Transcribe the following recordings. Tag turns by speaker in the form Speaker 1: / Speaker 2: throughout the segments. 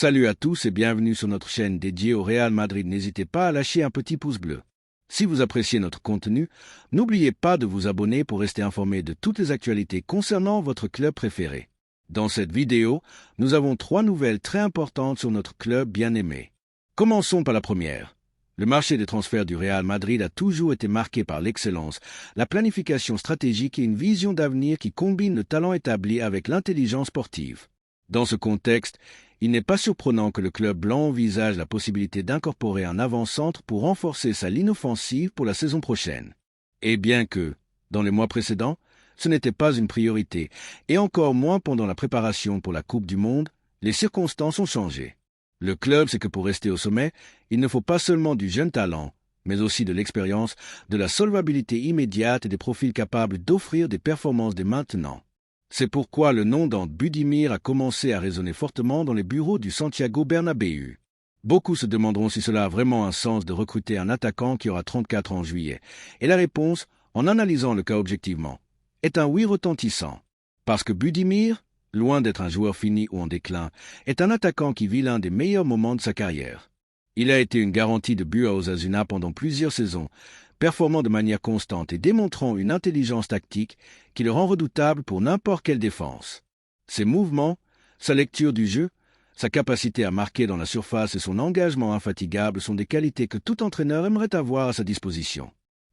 Speaker 1: Salut à tous et bienvenue sur notre chaîne dédiée au Real Madrid. N'hésitez pas à lâcher un petit pouce bleu. Si vous appréciez notre contenu, n'oubliez pas de vous abonner pour rester informé de toutes les actualités concernant votre club préféré. Dans cette vidéo, nous avons 3 nouvelles très importantes sur notre club bien-aimé. Commençons par la première. Le marché des transferts du Real Madrid a toujours été marqué par l'excellence, la planification stratégique et une vision d'avenir qui combine le talent établi avec l'intelligence sportive. Dans ce contexte, il n'est pas surprenant que le club blanc envisage la possibilité d'incorporer un avant-centre pour renforcer sa ligne offensive pour la saison prochaine. Et bien que, dans les mois précédents, ce n'était pas une priorité, et encore moins pendant la préparation pour la Coupe du Monde, les circonstances ont changé. Le club sait que pour rester au sommet, il ne faut pas seulement du jeune talent, mais aussi de l'expérience, de la solvabilité immédiate et des profils capables d'offrir des performances dès maintenant. C'est pourquoi le nom d'Ante Budimir a commencé à résonner fortement dans les bureaux du Santiago Bernabéu. Beaucoup se demanderont si cela a vraiment un sens de recruter un attaquant qui aura 34 ans en juillet. Et la réponse, en analysant le cas objectivement, est un oui retentissant. Parce que Budimir, loin d'être un joueur fini ou en déclin, est un attaquant qui vit l'un des meilleurs moments de sa carrière. Il a été une garantie de but à Osasuna pendant plusieurs saisons, performant de manière constante et démontrant une intelligence tactique qui le rend redoutable pour n'importe quelle défense. Ses mouvements, sa lecture du jeu, sa capacité à marquer dans la surface et son engagement infatigable sont des qualités que tout entraîneur aimerait avoir à sa disposition.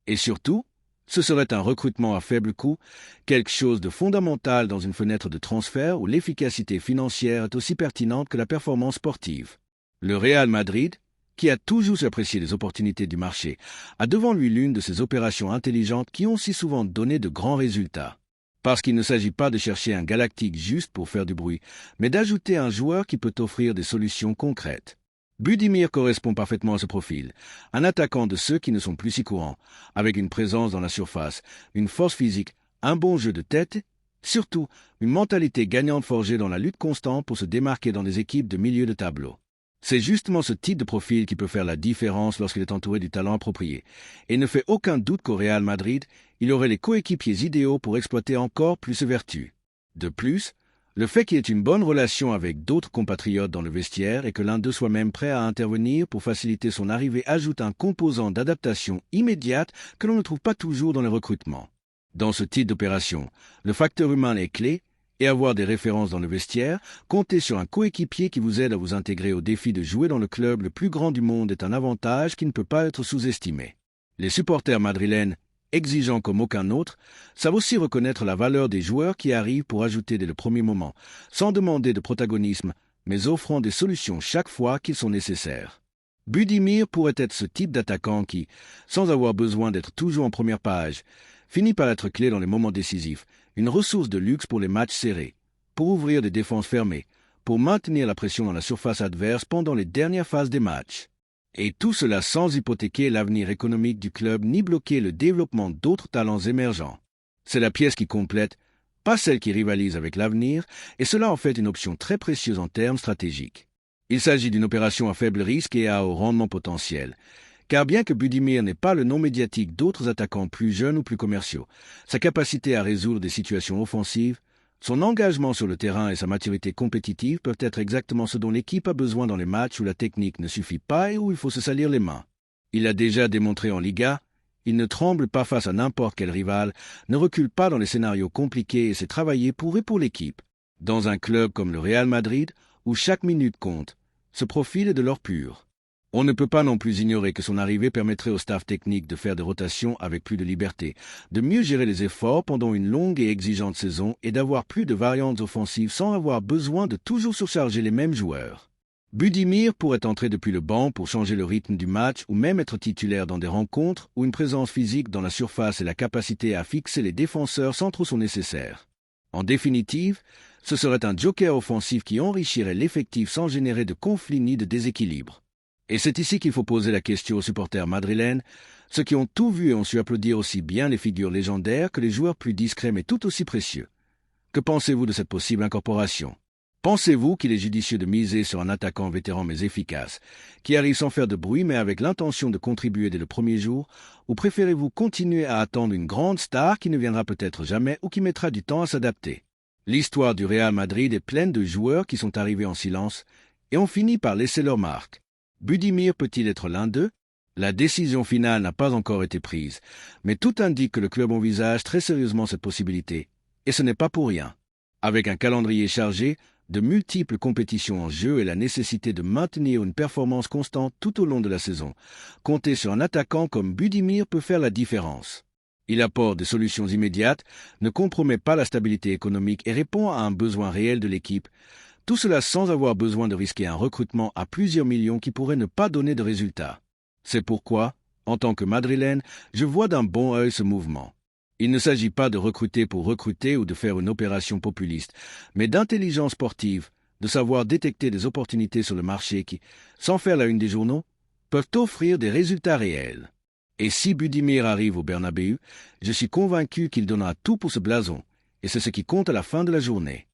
Speaker 1: Et surtout, ce serait un recrutement à faible coût, quelque chose de fondamental dans une fenêtre de transfert où l'efficacité financière est aussi pertinente que la performance sportive. Le Real Madrid, qui a toujours apprécié les opportunités du marché, a devant lui l'une de ces opérations intelligentes qui ont si souvent donné de grands résultats. Parce qu'il ne s'agit pas de chercher un galactique juste pour faire du bruit, mais d'ajouter un joueur qui peut offrir des solutions concrètes. Budimir correspond parfaitement à ce profil, un attaquant de ceux qui ne sont plus si courants, avec une présence dans la surface, une force physique, un bon jeu de tête, surtout une mentalité gagnante forgée dans la lutte constante pour se démarquer dans des équipes de milieu de tableau. C'est justement ce type de profil qui peut faire la différence lorsqu'il est entouré du talent approprié. Et il ne fait aucun doute qu'au Real Madrid, il aurait les coéquipiers idéaux pour exploiter encore plus ses vertus. De plus, le fait qu'il ait une bonne relation avec d'autres compatriotes dans le vestiaire et que l'un d'eux soit même prêt à intervenir pour faciliter son arrivée ajoute un composant d'adaptation immédiate que l'on ne trouve pas toujours dans les recrutements. Dans ce type d'opération, le facteur humain est clé, et avoir des références dans le vestiaire, compter sur un coéquipier qui vous aide à vous intégrer au défi de jouer dans le club le plus grand du monde est un avantage qui ne peut pas être sous-estimé. Les supporters madrilènes, exigeants comme aucun autre, savent aussi reconnaître la valeur des joueurs qui arrivent pour ajouter dès le premier moment, sans demander de protagonisme, mais offrant des solutions chaque fois qu'ils sont nécessaires. Budimir pourrait être ce type d'attaquant qui, sans avoir besoin d'être toujours en première page, finit par être clé dans les moments décisifs, une ressource de luxe pour les matchs serrés, pour ouvrir des défenses fermées, pour maintenir la pression dans la surface adverse pendant les dernières phases des matchs. Et tout cela sans hypothéquer l'avenir économique du club ni bloquer le développement d'autres talents émergents. C'est la pièce qui complète, pas celle qui rivalise avec l'avenir, et cela en fait une option très précieuse en termes stratégiques. Il s'agit d'une opération à faible risque et à haut rendement potentiel. Car bien que Budimir n'est pas le nom médiatique d'autres attaquants plus jeunes ou plus commerciaux, sa capacité à résoudre des situations offensives, son engagement sur le terrain et sa maturité compétitive peuvent être exactement ce dont l'équipe a besoin dans les matchs où la technique ne suffit pas et où il faut se salir les mains. Il l'a déjà démontré en Liga, il ne tremble pas face à n'importe quel rival, ne recule pas dans les scénarios compliqués et sait travailler pour et pour l'équipe. Dans un club comme le Real Madrid, où chaque minute compte, ce profil est de l'or pur. On ne peut pas non plus ignorer que son arrivée permettrait au staff technique de faire des rotations avec plus de liberté, de mieux gérer les efforts pendant une longue et exigeante saison et d'avoir plus de variantes offensives sans avoir besoin de toujours surcharger les mêmes joueurs. Budimir pourrait entrer depuis le banc pour changer le rythme du match ou même être titulaire dans des rencontres où une présence physique dans la surface et la capacité à fixer les défenseurs sans trop sont nécessaires. En définitive, ce serait un joker offensif qui enrichirait l'effectif sans générer de conflits ni de déséquilibre. Et c'est ici qu'il faut poser la question aux supporters madrilènes, ceux qui ont tout vu et ont su applaudir aussi bien les figures légendaires que les joueurs plus discrets mais tout aussi précieux. Que pensez-vous de cette possible incorporation? Pensez-vous qu'il est judicieux de miser sur un attaquant vétéran mais efficace, qui arrive sans faire de bruit mais avec l'intention de contribuer dès le premier jour, ou préférez-vous continuer à attendre une grande star qui ne viendra peut-être jamais ou qui mettra du temps à s'adapter? L'histoire du Real Madrid est pleine de joueurs qui sont arrivés en silence, et on finit par laisser leur marque. Budimir peut-il être l'un d'eux? La décision finale n'a pas encore été prise, mais tout indique que le club envisage très sérieusement cette possibilité, et ce n'est pas pour rien. Avec un calendrier chargé, de multiples compétitions en jeu et la nécessité de maintenir une performance constante tout au long de la saison, compter sur un attaquant comme Budimir peut faire la différence. Il apporte des solutions immédiates, ne compromet pas la stabilité économique et répond à un besoin réel de l'équipe, tout cela sans avoir besoin de risquer un recrutement à plusieurs millions qui pourrait ne pas donner de résultats. C'est pourquoi, en tant que Madrilène, je vois d'un bon œil ce mouvement. Il ne s'agit pas de recruter pour recruter ou de faire une opération populiste, mais d'intelligence sportive, de savoir détecter des opportunités sur le marché qui, sans faire la une des journaux, peuvent offrir des résultats réels. Et si Budimir arrive au Bernabéu, je suis convaincu qu'il donnera tout pour ce blason, et c'est ce qui compte à la fin de la journée.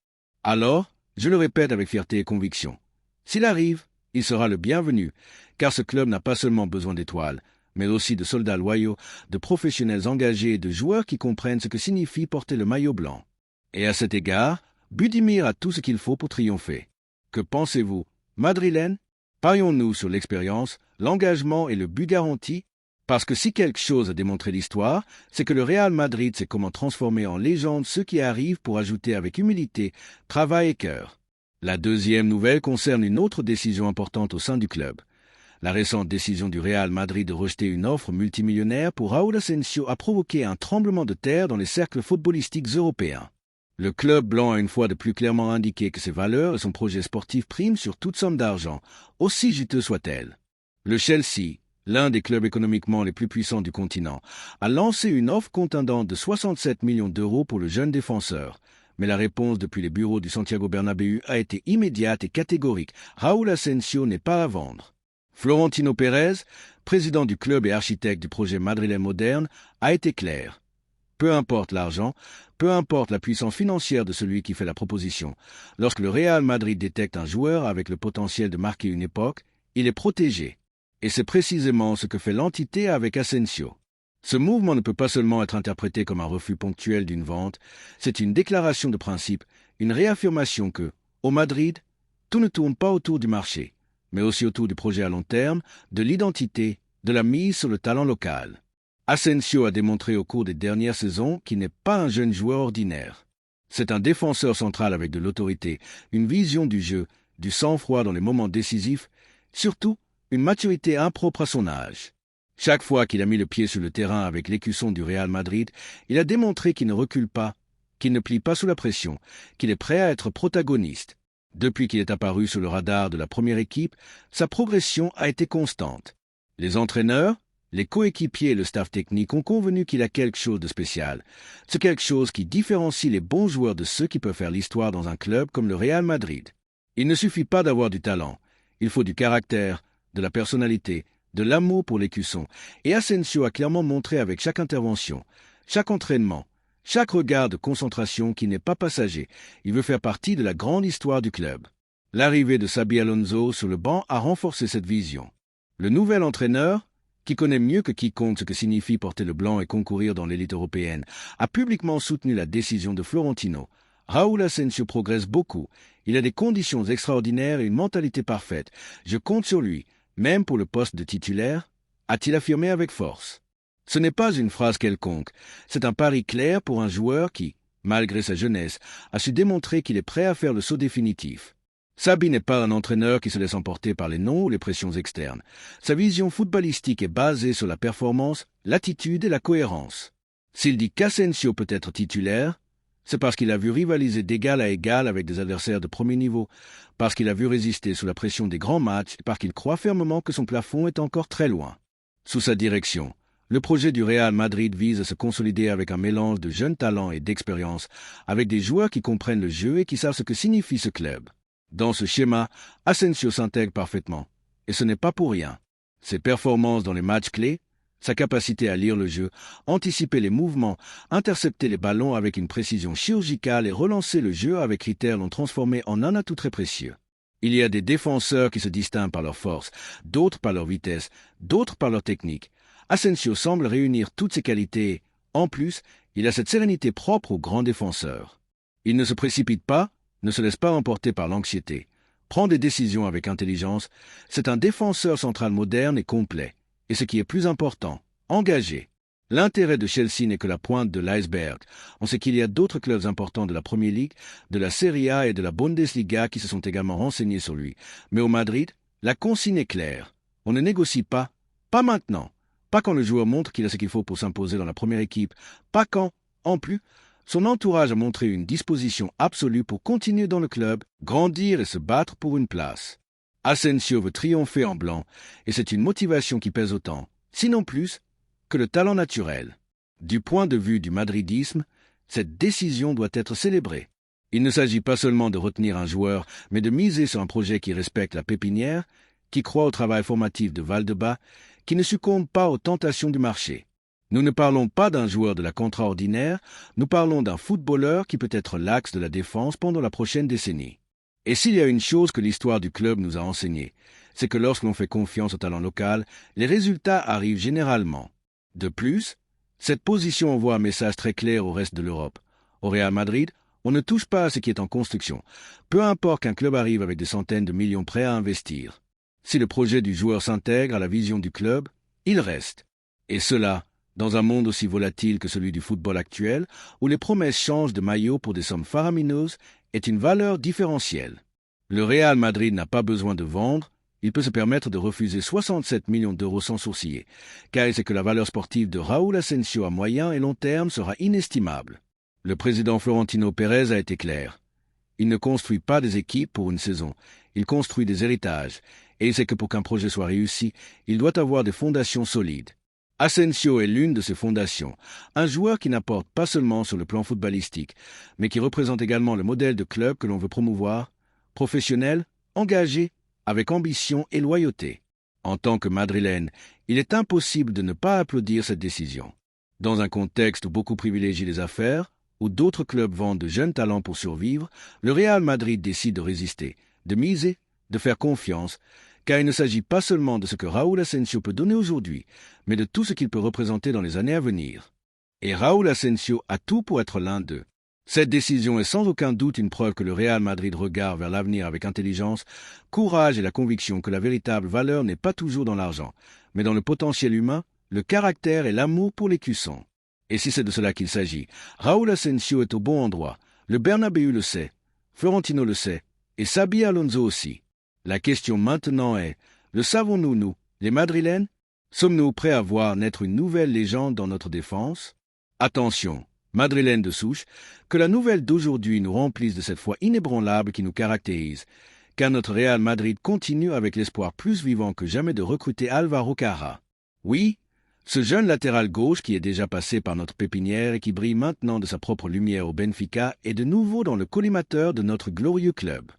Speaker 1: Alors, je le répète avec fierté et conviction, s'il arrive, il sera le bienvenu, car ce club n'a pas seulement besoin d'étoiles, mais aussi de soldats loyaux, de professionnels engagés et de joueurs qui comprennent ce que signifie porter le maillot blanc. Et à cet égard, Budimir a tout ce qu'il faut pour triompher. Que pensez-vous, Madrilène? Parions-nous sur l'expérience, l'engagement et le but garanti? Parce que si quelque chose a démontré l'histoire, c'est que le Real Madrid sait comment transformer en légende ceux qui arrivent pour ajouter avec humilité, travail et cœur. La deuxième nouvelle concerne une autre décision importante au sein du club. La récente décision du Real Madrid de rejeter une offre multimillionnaire pour Raúl Asensio a provoqué un tremblement de terre dans les cercles footballistiques européens. Le club blanc a une fois de plus clairement indiqué que ses valeurs et son projet sportif priment sur toute somme d'argent, aussi juteuse soit-elle. Le Chelsea, l'un des clubs économiquement les plus puissants du continent, a lancé une offre contendante de 67 millions d'euros pour le jeune défenseur. Mais la réponse depuis les bureaux du Santiago Bernabéu a été immédiate et catégorique. Raúl Asensio n'est pas à vendre. Florentino Pérez, président du club et architecte du projet madrilène moderne, a été clair. Peu importe l'argent, peu importe la puissance financière de celui qui fait la proposition, lorsque le Real Madrid détecte un joueur avec le potentiel de marquer une époque, il est protégé. Et c'est précisément ce que fait l'entité avec Asensio. Ce mouvement ne peut pas seulement être interprété comme un refus ponctuel d'une vente, c'est une déclaration de principe, une réaffirmation que, au Madrid, tout ne tourne pas autour du marché, mais aussi autour du projet à long terme, de l'identité, de la mise sur le talent local. Asensio a démontré au cours des dernières saisons qu'il n'est pas un jeune joueur ordinaire. C'est un défenseur central avec de l'autorité, une vision du jeu, du sang-froid dans les moments décisifs, surtout une maturité impropre à son âge. Chaque fois qu'il a mis le pied sur le terrain avec l'écusson du Real Madrid, il a démontré qu'il ne recule pas, qu'il ne plie pas sous la pression, qu'il est prêt à être protagoniste. Depuis qu'il est apparu sur le radar de la première équipe, sa progression a été constante. Les entraîneurs, les coéquipiers et le staff technique ont convenu qu'il a quelque chose de spécial. C'est quelque chose qui différencie les bons joueurs de ceux qui peuvent faire l'histoire dans un club comme le Real Madrid. Il ne suffit pas d'avoir du talent. Il faut du caractère, de la personnalité, de l'amour pour l'écusson. Et Asensio a clairement montré avec chaque intervention, chaque entraînement, chaque regard de concentration qui n'est pas passager. Il veut faire partie de la grande histoire du club. L'arrivée de Xabi Alonso sur le banc a renforcé cette vision. Le nouvel entraîneur, qui connaît mieux que quiconque ce que signifie porter le blanc et concourir dans l'élite européenne, a publiquement soutenu la décision de Florentino. Raúl Asensio progresse beaucoup. Il a des conditions extraordinaires et une mentalité parfaite. Je compte sur lui, même pour le poste de titulaire, a-t-il affirmé avec force. Ce n'est pas une phrase quelconque, c'est un pari clair pour un joueur qui, malgré sa jeunesse, a su démontrer qu'il est prêt à faire le saut définitif. Xabi n'est pas un entraîneur qui se laisse emporter par les noms ou les pressions externes. Sa vision footballistique est basée sur la performance, l'attitude et la cohérence. S'il dit qu'Asensio peut être titulaire, c'est parce qu'il a vu rivaliser d'égal à égal avec des adversaires de premier niveau, parce qu'il a vu résister sous la pression des grands matchs et parce qu'il croit fermement que son plafond est encore très loin. Sous sa direction, le projet du Real Madrid vise à se consolider avec un mélange de jeunes talents et d'expérience, avec des joueurs qui comprennent le jeu et qui savent ce que signifie ce club. Dans ce schéma, Asensio s'intègre parfaitement, et ce n'est pas pour rien. Ses performances dans les matchs clés, sa capacité à lire le jeu, anticiper les mouvements, intercepter les ballons avec une précision chirurgicale et relancer le jeu avec critères l'ont transformé en un atout très précieux. Il y a des défenseurs qui se distinguent par leur force, d'autres par leur vitesse, d'autres par leur technique. Asensio semble réunir toutes ces qualités. En plus, il a cette sérénité propre aux grands défenseurs. Il ne se précipite pas, ne se laisse pas emporter par l'anxiété. prend des décisions avec intelligence, c'est un défenseur central moderne et complet, et ce qui est plus important, engagé. L'intérêt de Chelsea n'est que la pointe de l'iceberg. On sait qu'il y a d'autres clubs importants de la Premier League, de la Serie A et de la Bundesliga qui se sont également renseignés sur lui. Mais au Madrid, la consigne est claire. On ne négocie pas maintenant, pas quand le joueur montre qu'il a ce qu'il faut pour s'imposer dans la première équipe, pas quand, en plus, son entourage a montré une disposition absolue pour continuer dans le club, grandir et se battre pour une place. Asensio veut triompher en blanc, et c'est une motivation qui pèse autant, sinon plus, que le talent naturel. Du point de vue du madridisme, cette décision doit être célébrée. Il ne s'agit pas seulement de retenir un joueur, mais de miser sur un projet qui respecte la pépinière, qui croit au travail formatif de Valdebebas, qui ne succombe pas aux tentations du marché. Nous ne parlons pas d'un joueur de la contrat ordinaire, nous parlons d'un footballeur qui peut être l'axe de la défense pendant la prochaine décennie. Et s'il y a une chose que l'histoire du club nous a enseignée, c'est que lorsque l'on fait confiance au talent local, les résultats arrivent généralement. De plus, cette position envoie un message très clair au reste de l'Europe. Au Real Madrid, on ne touche pas à ce qui est en construction, peu importe qu'un club arrive avec des centaines de millions prêts à investir. Si le projet du joueur s'intègre à la vision du club, il reste. Et cela, dans un monde aussi volatile que celui du football actuel, où les promesses changent de maillot pour des sommes faramineuses, est une valeur différentielle. Le Real Madrid n'a pas besoin de vendre, il peut se permettre de refuser 67 millions d'euros sans sourciller, car il sait que la valeur sportive de Raúl Asensio à moyen et long terme sera inestimable. Le président Florentino Pérez a été clair. Il ne construit pas des équipes pour une saison, il construit des héritages, et il sait que pour qu'un projet soit réussi, il doit avoir des fondations solides. Asensio est l'une de ces fondations, un joueur qui n'apporte pas seulement sur le plan footballistique, mais qui représente également le modèle de club que l'on veut promouvoir, professionnel, engagé, avec ambition et loyauté. En tant que Madrilène, il est impossible de ne pas applaudir cette décision. Dans un contexte où beaucoup privilégient les affaires, où d'autres clubs vendent de jeunes talents pour survivre, le Real Madrid décide de résister, de miser, de faire confiance, car il ne s'agit pas seulement de ce que Raúl Asensio peut donner aujourd'hui, mais de tout ce qu'il peut représenter dans les années à venir. Et Raúl Asensio a tout pour être l'un d'eux. Cette décision est sans aucun doute une preuve que le Real Madrid regarde vers l'avenir avec intelligence, courage et la conviction que la véritable valeur n'est pas toujours dans l'argent, mais dans le potentiel humain, le caractère et l'amour pour l'écusson. Et si c'est de cela qu'il s'agit, Raúl Asensio est au bon endroit. Le Bernabéu le sait, Florentino le sait, et Xabi Alonso aussi. La question maintenant est, le savons-nous, nous, les Madrilènes? Sommes-nous prêts à voir naître une nouvelle légende dans notre défense? Attention, Madrilènes de souche, que la nouvelle d'aujourd'hui nous remplisse de cette foi inébranlable qui nous caractérise, car notre Real Madrid continue avec l'espoir plus vivant que jamais de recruter Álvaro Carrà. Oui, ce jeune latéral gauche qui est déjà passé par notre pépinière et qui brille maintenant de sa propre lumière au Benfica est de nouveau dans le collimateur de notre glorieux club.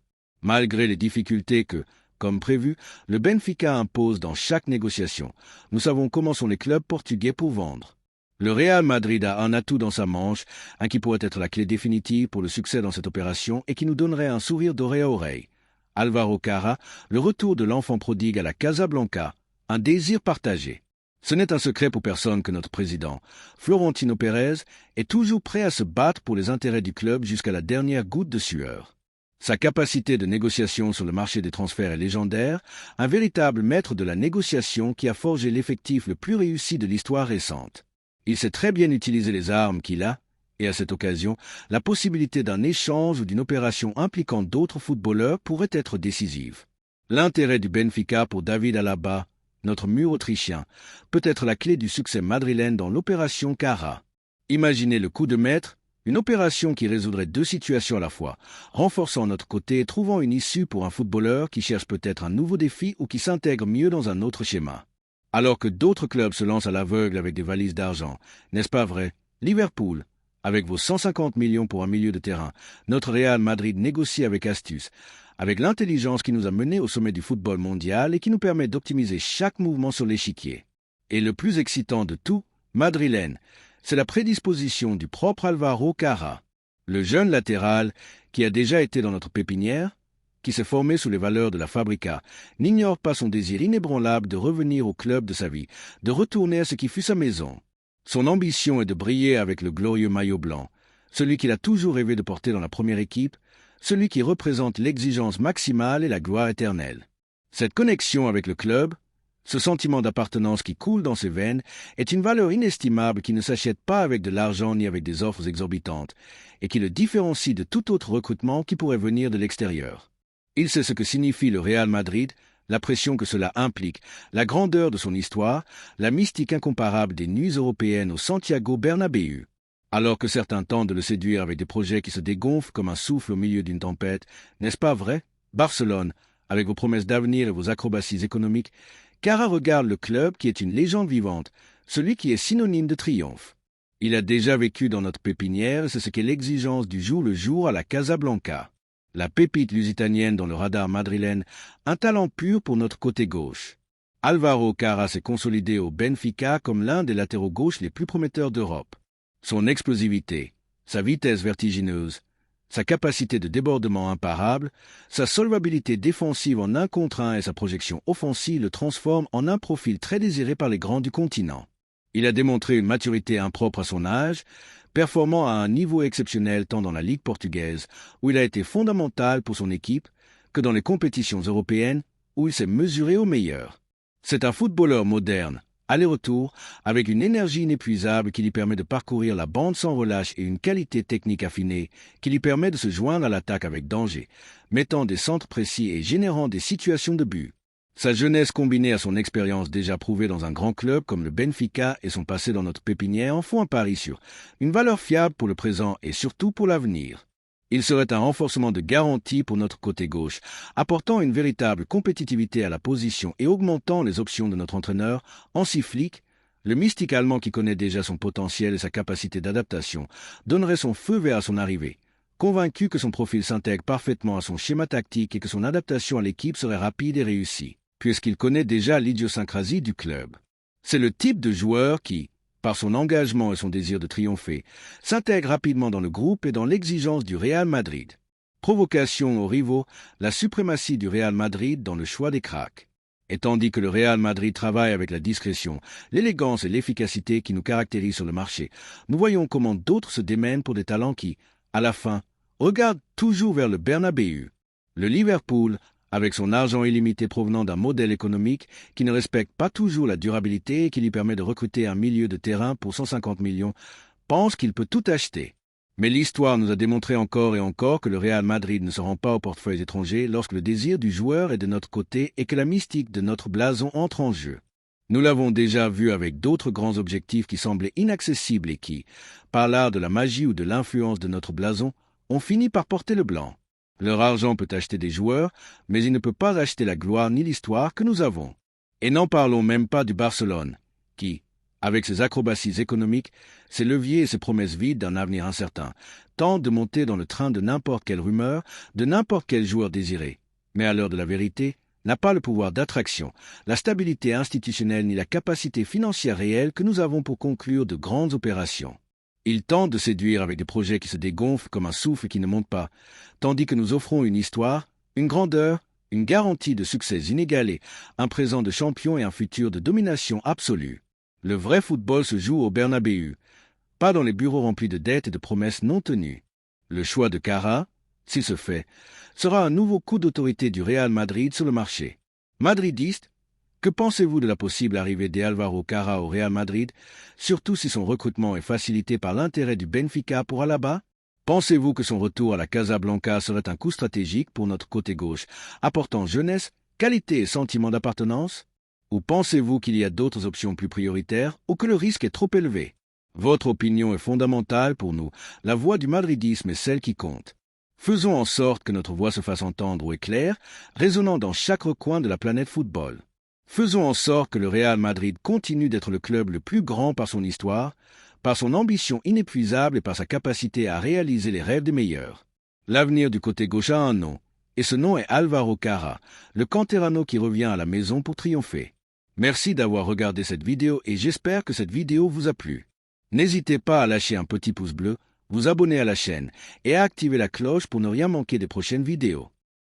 Speaker 1: Malgré les difficultés que, comme prévu, le Benfica impose dans chaque négociation, nous savons comment sont les clubs portugais pour vendre. Le Real Madrid a un atout dans sa manche, un qui pourrait être la clé définitive pour le succès dans cette opération et qui nous donnerait un sourire d'oreille à oreille. Álvaro Carrà, le retour de l'enfant prodigue à la Casablanca, un désir partagé. Ce n'est un secret pour personne que notre président, Florentino Pérez, est toujours prêt à se battre pour les intérêts du club jusqu'à la dernière goutte de sueur. Sa capacité de négociation sur le marché des transferts est légendaire, un véritable maître de la négociation qui a forgé l'effectif le plus réussi de l'histoire récente. Il sait très bien utiliser les armes qu'il a, et à cette occasion, la possibilité d'un échange ou d'une opération impliquant d'autres footballeurs pourrait être décisive. L'intérêt du Benfica pour David Alaba, notre mur autrichien, peut être la clé du succès madrilène dans l'opération Carrà. Imaginez le coup de maître, une opération qui résoudrait deux situations à la fois, renforçant notre côté et trouvant une issue pour un footballeur qui cherche peut-être un nouveau défi ou qui s'intègre mieux dans un autre schéma. Alors que d'autres clubs se lancent à l'aveugle avec des valises d'argent, n'est-ce pas vrai? Liverpool, avec vos 150 millions pour un milieu de terrain, notre Real Madrid négocie avec astuce, avec l'intelligence qui nous a menés au sommet du football mondial et qui nous permet d'optimiser chaque mouvement sur l'échiquier. Et le plus excitant de tout, madrilène, c'est la prédisposition du propre Álvaro Carrà, le jeune latéral qui a déjà été dans notre pépinière, qui s'est formé sous les valeurs de la Fabrica, n'ignore pas son désir inébranlable de revenir au club de sa vie, de retourner à ce qui fut sa maison. Son ambition est de briller avec le glorieux maillot blanc, celui qu'il a toujours rêvé de porter dans la première équipe, celui qui représente l'exigence maximale et la gloire éternelle. Cette connexion avec le club, ce sentiment d'appartenance qui coule dans ses veines, est une valeur inestimable qui ne s'achète pas avec de l'argent ni avec des offres exorbitantes, et qui le différencie de tout autre recrutement qui pourrait venir de l'extérieur. Il sait ce que signifie le Real Madrid, la pression que cela implique, la grandeur de son histoire, la mystique incomparable des nuits européennes au Santiago Bernabéu. Alors que certains tentent de le séduire avec des projets qui se dégonflent comme un souffle au milieu d'une tempête, n'est-ce pas vrai? Barcelone, avec vos promesses d'avenir et vos acrobaties économiques, Cara regarde le club qui est une légende vivante, celui qui est synonyme de triomphe. Il a déjà vécu dans notre pépinière et c'est ce qu'est l'exigence du jour le jour à la Casablanca. La pépite lusitanienne dans le radar madrilène, un talent pur pour notre côté gauche. Álvaro Cara s'est consolidé au Benfica comme l'un des latéraux gauches les plus prometteurs d'Europe. Son explosivité, sa vitesse vertigineuse, sa capacité de débordement imparable, sa solvabilité défensive en 1 contre 1 et sa projection offensive le transforment en un profil très désiré par les grands du continent. Il a démontré une maturité impropre à son âge, performant à un niveau exceptionnel tant dans la Ligue portugaise, où il a été fondamental pour son équipe, que dans les compétitions européennes, où il s'est mesuré au meilleur. C'est un footballeur moderne, aller-retour, avec une énergie inépuisable qui lui permet de parcourir la bande sans relâche et une qualité technique affinée qui lui permet de se joindre à l'attaque avec danger, mettant des centres précis et générant des situations de but. Sa jeunesse combinée à son expérience déjà prouvée dans un grand club comme le Benfica et son passé dans notre pépinière en font un pari sur une valeur fiable pour le présent et surtout pour l'avenir. Il serait un renforcement de garantie pour notre côté gauche, apportant une véritable compétitivité à la position et augmentant les options de notre entraîneur, Hansi Flick, le mystique allemand qui connaît déjà son potentiel et sa capacité d'adaptation, donnerait son feu vert à son arrivée, convaincu que son profil s'intègre parfaitement à son schéma tactique et que son adaptation à l'équipe serait rapide et réussie, puisqu'il connaît déjà l'idiosyncrasie du club. C'est le type de joueur qui, par son engagement et son désir de triompher, s'intègre rapidement dans le groupe et dans l'exigence du Real Madrid. Provocation aux rivaux, la suprématie du Real Madrid dans le choix des cracks. Et tandis que le Real Madrid travaille avec la discrétion, l'élégance et l'efficacité qui nous caractérisent sur le marché, nous voyons comment d'autres se démènent pour des talents qui, à la fin, regardent toujours vers le Bernabéu. Le Liverpool, avec son argent illimité provenant d'un modèle économique qui ne respecte pas toujours la durabilité et qui lui permet de recruter un milieu de terrain pour 150 millions, pense qu'il peut tout acheter. Mais l'histoire nous a démontré encore et encore que le Real Madrid ne se rend pas aux portefeuilles étrangers lorsque le désir du joueur est de notre côté et que la mystique de notre blason entre en jeu. Nous l'avons déjà vu avec d'autres grands objectifs qui semblaient inaccessibles et qui, par l'art de la magie ou de l'influence de notre blason, ont fini par porter le blanc. Leur argent peut acheter des joueurs, mais il ne peut pas acheter la gloire ni l'histoire que nous avons. Et n'en parlons même pas du Barcelone, qui, avec ses acrobaties économiques, ses leviers et ses promesses vides d'un avenir incertain, tente de monter dans le train de n'importe quelle rumeur, de n'importe quel joueur désiré. Mais à l'heure de la vérité, n'a pas le pouvoir d'attraction, la stabilité institutionnelle ni la capacité financière réelle que nous avons pour conclure de grandes opérations. Il tente de séduire avec des projets qui se dégonflent comme un souffle qui ne monte pas, tandis que nous offrons une histoire, une grandeur, une garantie de succès inégalé, un présent de champion et un futur de domination absolue. Le vrai football se joue au Bernabéu, pas dans les bureaux remplis de dettes et de promesses non tenues. Le choix de Cara, s'il se fait, sera un nouveau coup d'autorité du Real Madrid sur le marché. Madridiste, que pensez-vous de la possible arrivée d'Álvaro Cara au Real Madrid, surtout si son recrutement est facilité par l'intérêt du Benfica pour Alaba? Pensez-vous que son retour à la Casablanca serait un coup stratégique pour notre côté gauche, apportant jeunesse, qualité et sentiment d'appartenance? Ou pensez-vous qu'il y a d'autres options plus prioritaires ou que le risque est trop élevé? Votre opinion est fondamentale pour nous. La voix du madridisme est celle qui compte. Faisons en sorte que notre voix se fasse entendre ou éclair, résonnant dans chaque recoin de la planète football. Faisons en sorte que le Real Madrid continue d'être le club le plus grand par son histoire, par son ambition inépuisable et par sa capacité à réaliser les rêves des meilleurs. L'avenir du côté gauche a un nom, et ce nom est Álvaro Cara, le canterano qui revient à la maison pour triompher. Merci d'avoir regardé cette vidéo et j'espère que cette vidéo vous a plu. N'hésitez pas à lâcher un petit pouce bleu, vous abonner à la chaîne et à activer la cloche pour ne rien manquer des prochaines vidéos.